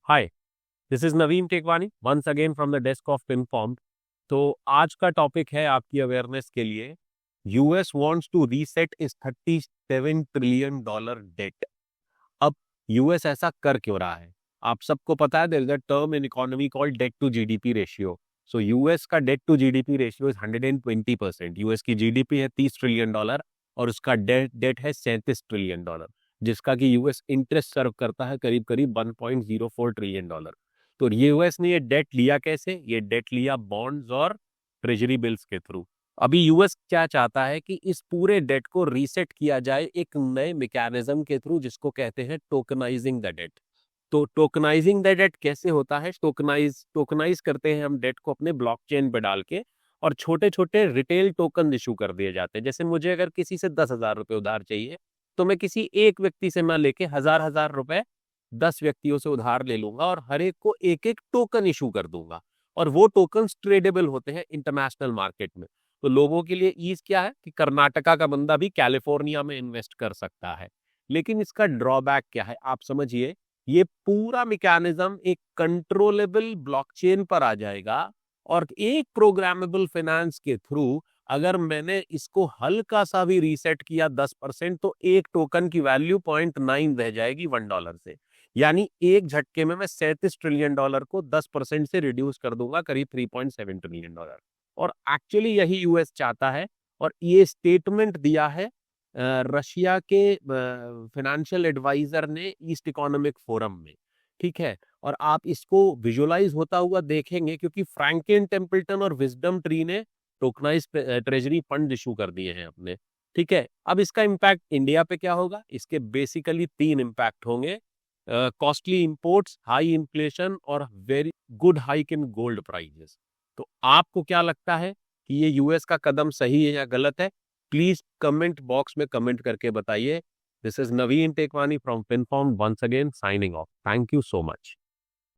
Hi, this is Naveen Tekwani once again from the desk of Informed. तो आज का topic है आपकी अवेयरनेस के लिए, यूएस वांट्स टू रीसेट इस $37 ट्रिलियन डेट। अब यूएस ऐसा कर क्यों रहा है? आप सबको पता है, there is a term in economy called debt to GDP ratio. So US का debt to GDP ratio is 120%। US की जीडीपी है $30 ट्रिलियन और उसका डेट है $37 ट्रिलियन, जिसका कि यूएस इंटरेस्ट सर्व करता है करीब करीब $1.04 ट्रिलियन। तो यूएस ने ये डेट लिया कैसे? ये डेट लिया बॉन्ड्स और ट्रेजरी बिल्स के थ्रू। अभी यूएस क्या चाहता है कि इस पूरे डेट को रीसेट किया जाए एक नए मैकेनिज्म के थ्रू, जिसको कहते हैं टोकनाइजिंग द डेट। तो टोकनाइजिंग द डेट कैसे होता है? टोकनाइज करते हैं हम डेट को अपने ब्लॉकचेन पे डाल के, और छोटे छोटे रिटेल टोकन इशू कर दिए जाते हैं। जैसे मुझे अगर किसी से 10,000 रुपए उधार चाहिए, तो मैं किसी एक व्यक्ति से ना लेके हजार हजार रुपए 10 व्यक्तियों से उधार ले लूंगा और हर एक को एक एक टोकन इशू कर दूंगा। और वो टोकन ट्रेडेबल होते हैं इंटरनेशनल मार्केट में। तो लोगों के लिए ईज क्या है कि कर्नाटका का बंदा भी कैलिफोर्निया में इन्वेस्ट कर सकता है। लेकिन इसका ड्रॉबैक क्या है आप समझिए। ये पूरा मैकेनिज्म एक कंट्रोलेबल ब्लॉकचेन पर आ जाएगा, और एक प्रोग्रामेबल फाइनेंस के थ्रू अगर मैंने इसको हल्का सा भी रीसेट किया 10%, तो एक टोकन की वैल्यू 0.9 रह जाएगी $1 से। यानी एक झटके में मैं $37 ट्रिलियन को 10% से रिड्यूस कर दूंगा, करीब $3.7 ट्रिलियन। और एक्चुअली यही यूएस चाहता है, और ये स्टेटमेंट दिया है रशिया के फाइनेंशियल एडवाइजर ने ईस्ट इकोनॉमिक फोरम में। ठीक है, और आप इसको विजुअलाइज होता हुआ देखेंगे, क्योंकि फ्रैंकलिन टेम्पल्टन और विजडम ट्री ने टोकनाइज ट्रेजरी फंड इशू कर दिए हैं अपने। ठीक है, अब इसका इम्पैक्ट इंडिया पे क्या होगा? इसके बेसिकली 3 इम्पैक्ट होंगे: कॉस्टली इंपोर्ट्स, हाई इन्फ्लेशन और very good hike in gold prices. तो आपको क्या लगता है कि ये यूएस का कदम सही है या गलत है? प्लीज कमेंट बॉक्स में कमेंट करके बताइए। This is Naveen Tekwani from Pinform, once again signing off. Thank you so much.